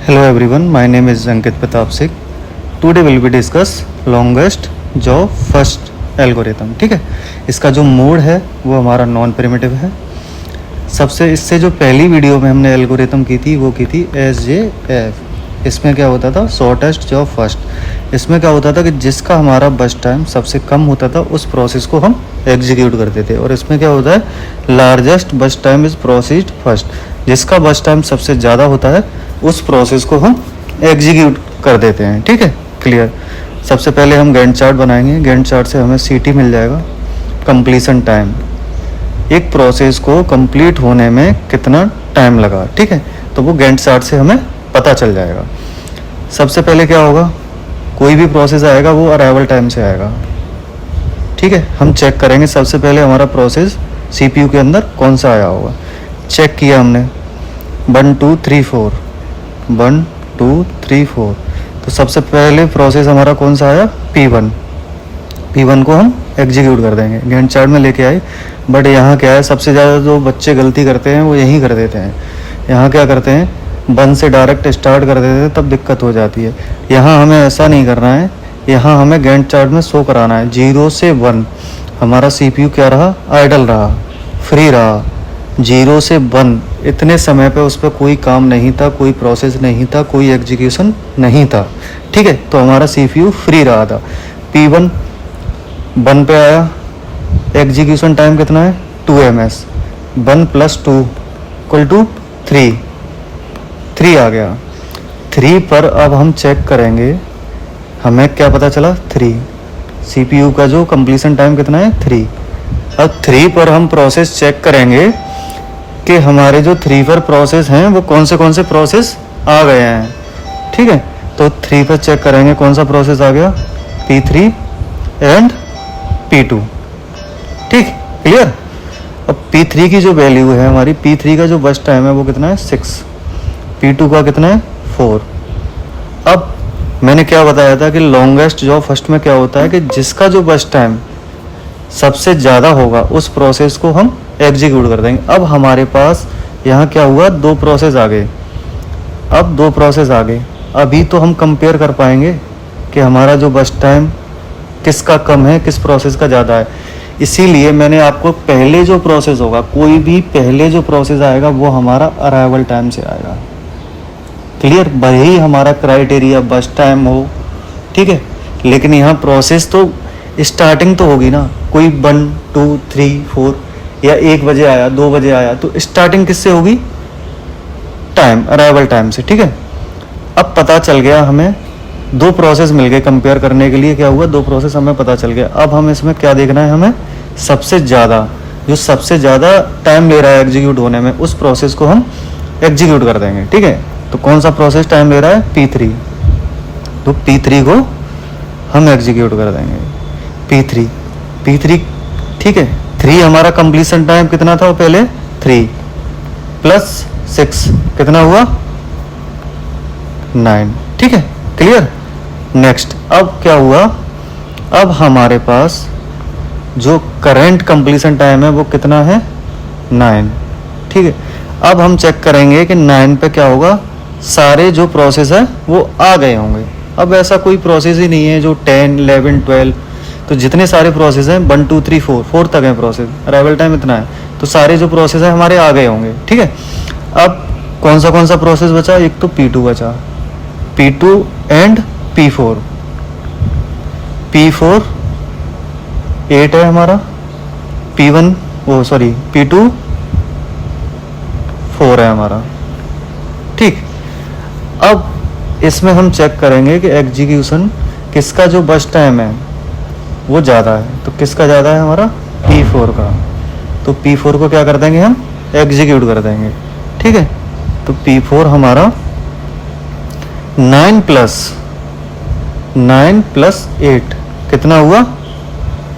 Hello everyone, my name is Ankit Pratap Singh. Today will be discuss longest job first algorithm. ठीक है, इसका जो mode है वो हमारा नॉन प्रिमिटिव है. सबसे इससे जो पहली वीडियो में हमने एल्गोरिथम की थी वो की थी SJF. इसमें क्या होता था, शॉर्टेस्ट जॉब फर्स्ट. इसमें क्या होता था कि जिसका हमारा बस्ट टाइम सबसे कम होता था उस प्रोसेस को हम एग्जीक्यूट करते थे. और इसमें क्या होता है, largest burst time is proceed first. जिसका बस्ट टाइम सबसे ज़्यादा होता है उस प्रोसेस को हम एग्जीक्यूट कर देते हैं. ठीक है, क्लियर. सबसे पहले हम गैंट चार्ट बनाएंगे. गैंट चार्ट से हमें CT मिल जाएगा, कंप्लीशन टाइम. एक प्रोसेस को कंप्लीट होने में कितना टाइम लगा. ठीक है, तो वो गैंट चार्ट से हमें पता चल जाएगा. सबसे पहले क्या होगा, कोई भी प्रोसेस आएगा वो अराइवल टाइम से आएगा. ठीक है, हम चेक करेंगे सबसे पहले हमारा प्रोसेस CPU के अंदर कौन सा आया होगा. चेक किया हमने 1 2 3 4 1 2 3 4. तो सबसे पहले प्रोसेस हमारा कौन सा आया, P1. P1 को हम एग्जीक्यूट कर देंगे, गैंट चार्ट में लेके आए. बट यहाँ क्या है, सबसे ज़्यादा जो बच्चे गलती करते हैं वो यही कर देते हैं. यहाँ क्या करते हैं, 1 से डायरेक्ट स्टार्ट कर देते हैं, तब दिक्कत हो जाती है. यहाँ हमें ऐसा नहीं करना है. यहाँ हमें गैंट चार्ट में शो कराना है 0 से 1 हमारा CPU क्या रहा, आइडल रहा, फ्री रहा. 0 से 1 इतने समय पे उस पर कोई काम नहीं था, कोई प्रोसेस नहीं था, कोई एग्जीक्यूशन नहीं था. ठीक है, तो हमारा CPU फ्री रहा था. P1 1 पे आया, एग्जीक्यूशन टाइम कितना है 2 ms. 1 + 2 = 3 आ गया. 3 पर अब हम चेक करेंगे, हमें क्या पता चला 3. CPU का जो कंप्लीशन टाइम कितना है 3. अब 3 पर हम प्रोसेस चेक करेंगे कि हमारे जो 3 पर प्रोसेस हैं वो कौन से प्रोसेस आ गए हैं. ठीक है, तो 3 पर चेक करेंगे कौन सा प्रोसेस आ गया, P3 एंड P2. ठीक, क्लियर. अब P3 की जो वैल्यू है हमारी, P3 का जो बस्ट टाइम है वो कितना है 6. P2 का कितना है 4. अब मैंने क्या बताया था कि लॉन्गेस्ट जॉब फर्स्ट में क्या होता है कि जिसका जो बस्ट टाइम सबसे ज़्यादा होगा उस प्रोसेस को हम एग्जीक्यूट कर देंगे. अब हमारे पास यहाँ क्या हुआ, 2 प्रोसेस आ गए. अब 2 प्रोसेस आ गए, अभी तो हम कंपेयर कर पाएंगे कि हमारा जो बस्ट टाइम किसका कम है, किस प्रोसेस का ज़्यादा है. इसीलिए मैंने आपको पहले जो प्रोसेस होगा, कोई भी पहले जो प्रोसेस आएगा वो हमारा अराइवल टाइम से आएगा. क्लियर, भले ही हमारा क्राइटेरिया बस्ट टाइम हो. ठीक है, लेकिन यहाँ प्रोसेस तो स्टार्टिंग तो होगी ना. कोई 1 2 3 4 या 1 बजे आया, 2 बजे आया, तो स्टार्टिंग किससे होगी, टाइम, अराइवल टाइम से. ठीक है, अब पता चल गया हमें 2 प्रोसेस मिल गए कंपेयर करने के लिए. क्या हुआ, 2 प्रोसेस हमें पता चल गया. अब हम इसमें क्या देखना है, हमें सबसे ज़्यादा जो सबसे ज़्यादा टाइम ले रहा है एग्जीक्यूट होने में उस प्रोसेस को हम एग्जीक्यूट कर देंगे. ठीक है, तो कौन सा प्रोसेस टाइम ले रहा है, P3. तो P3 को हम एग्जीक्यूट कर देंगे. P3. ठीक है, 3 हमारा कंप्लीशन टाइम कितना था पहले, 3 + 6 कितना हुआ 9. ठीक है, क्लियर. नेक्स्ट, अब क्या हुआ, अब हमारे पास जो करंट कंप्लीशन टाइम है वो कितना है 9. ठीक है, अब हम चेक करेंगे कि 9 पे क्या होगा, सारे जो प्रोसेस है वो आ गए होंगे. अब ऐसा कोई प्रोसेस ही नहीं है जो 10 11 12, तो जितने सारे प्रोसेस हैं 1 2 3 4 तक हैं प्रोसेस, अराइवल टाइम इतना है, तो सारे जो प्रोसेस हैं हमारे आ गए होंगे. ठीक है, अब कौन सा प्रोसेस बचा, एक तो P2 बचा, P2 एंड P4. P4 8 है हमारा, P2 4 है हमारा. ठीक, अब इसमें हम चेक करेंगे कि एग्जीक्यूशन किसका जो बस्ट टाइम है वो ज़्यादा है. तो किसका ज़्यादा है, हमारा P4 का. तो P4 को क्या कर देंगे, हम एग्जीक्यूट कर देंगे. ठीक है, तो P4 हमारा 9 + 8 कितना हुआ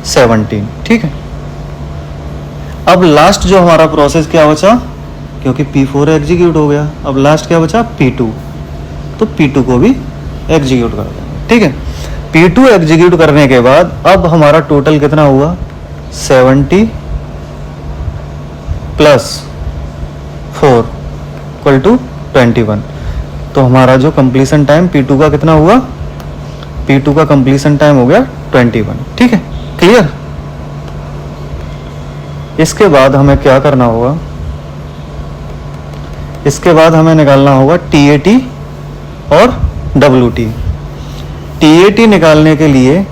17. ठीक है, अब लास्ट जो हमारा प्रोसेस क्या बचा, क्योंकि P4 एग्जीक्यूट हो गया, अब लास्ट क्या बचा P2. तो P2 को भी एग्जीक्यूट कर देंगे. ठीक है, P2 एग्जीक्यूट करने के बाद अब हमारा टोटल कितना हुआ 70 + 4 = 21. तो हमारा जो कंप्लीशन टाइम P2 का कितना हुआ, P2 का कंप्लीशन टाइम हो गया 21। ठीक है, क्लियर। इसके बाद हमें क्या करना होगा, इसके बाद हमें निकालना होगा TAT और WT। TAT निकालने के लिए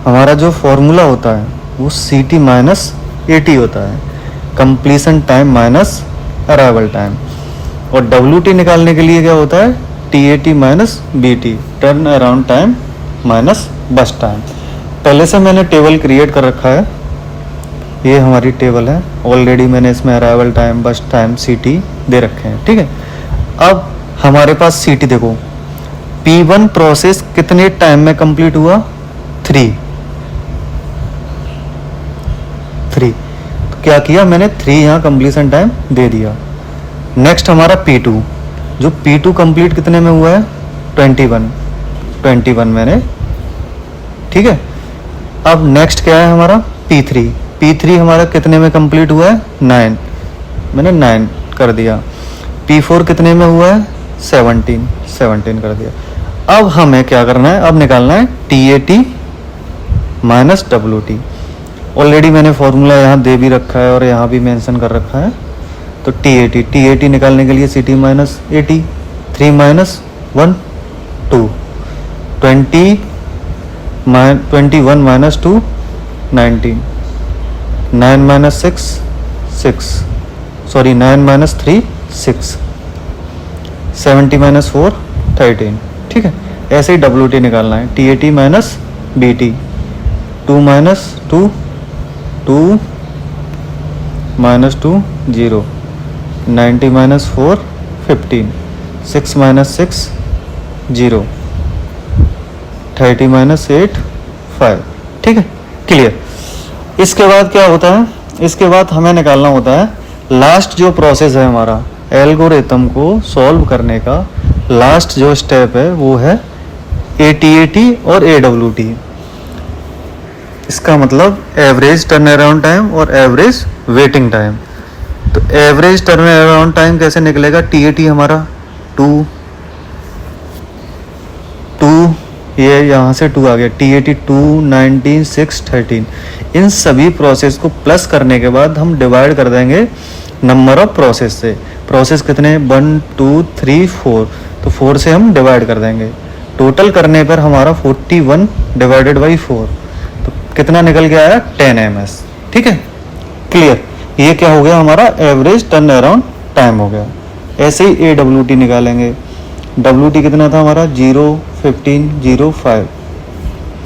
हमारा जो फॉर्मूला होता है वो CT माइनस AT होता है, completion time minus arrival time. और WT निकालने के लिए क्या होता है, TAT minus BT, turn around time minus बस टाइम। पहले से मैंने टेबल क्रिएट कर रखा है, ये हमारी टेबल है ऑलरेडी, मैंने इसमें अराइवल टाइम, बस टाइम, CT दे रखे हैं। ठीक है, अब हमारे पास CT देखो, P1 प्रोसेस कितने टाइम में कंप्लीट हुआ, 3। तो क्या किया मैंने, 3 यहाँ कंप्लीशन टाइम दे दिया। नेक्स्ट हमारा P2, जो P2 कंप्लीट कितने में हुआ है, 21 मैंने। ठीक है, अब नेक्स्ट क्या है हमारा P3 हमारा कितने में कंप्लीट हुआ है, 9, मैंने 9 कर दिया। P4 कितने में हुआ है, 17 कर दिया। अब हमें क्या करना है, अब निकालना है TAT माइनस WT। ऑलरेडी मैंने फॉर्मूला यहाँ दे भी रखा है और यहाँ भी मेंशन कर रखा है। तो TAT निकालने के लिए CT minus AT, 3 minus 1 2, 21 minus 2 19, 9 minus 6 sorry 9 minus 3 6, 70 minus 4 13। ठीक है, ऐसे ही WT निकालना है, TAT minus BT, 2 minus 2 minus 2 0, 90 minus 4 15, 6 minus 6 0, 30 minus 8 5। ठीक है, क्लियर। इसके बाद क्या होता है, इसके बाद हमें निकालना होता है लास्ट जो प्रोसेस है हमारा एल्गोरिथम को सॉल्व करने का, लास्ट जो स्टेप है वो है ATAT और AWT। इसका मतलब एवरेज टर्न अराउंड टाइम और एवरेज वेटिंग टाइम। तो एवरेज टर्न अराउंड टाइम कैसे निकलेगा, TAT हमारा 2, ये यहाँ से 2 आ गया, TAT 2 19 6 13। इन सभी प्रोसेस को प्लस करने के बाद हम डिवाइड कर देंगे नंबर ऑफ प्रोसेस से। प्रोसेस कितने, 1 2 3 4, तो 4 से हम डिवाइड कर देंगे। टोटल करने पर हमारा 41 डिवाइडेड बाई 4, तो कितना निकल के आया, 10 ms। ठीक है, क्लियर। ये क्या हो गया, हमारा एवरेज टर्न अराउंड टाइम हो गया। ऐसे ही AWT निकालेंगे। WT कितना था हमारा, 0 15 0 5,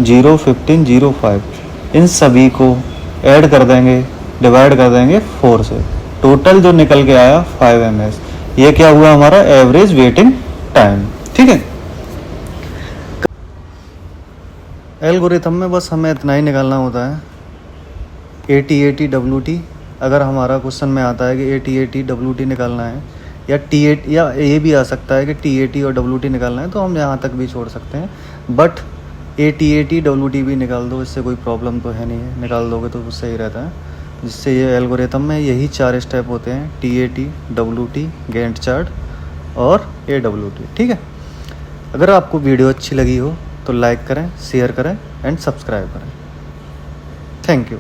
0 15 0 5। इन सभी को ऐड कर देंगे, डिवाइड कर देंगे 4 से, टोटल जो निकल के आया 5 ms। ये क्या हुआ हमारा एवरेज वेटिंग टाइम। ठीक है, एल्गोरिथम में बस हमें इतना ही निकालना होता है, ATAT WT। अगर हमारा क्वेश्चन में आता है कि ATAT WT निकालना है, या TAT, या ये भी आ सकता है कि TAT और WT निकालना है, तो हम यहाँ तक भी छोड़ सकते हैं। बट ATAT WT भी निकाल दो, इससे कोई प्रॉब्लम तो है नहीं है, निकाल दोगे तो सही रहता है। जिससे ये एल्गोरिथम में यही 4 स्टेप होते हैं, TAT WT, गैंट चार्ट और AWT। ठीक है, अगर आपको वीडियो अच्छी लगी हो तो लाइक करें, शेयर करें एंड सब्सक्राइब करें। Thank you.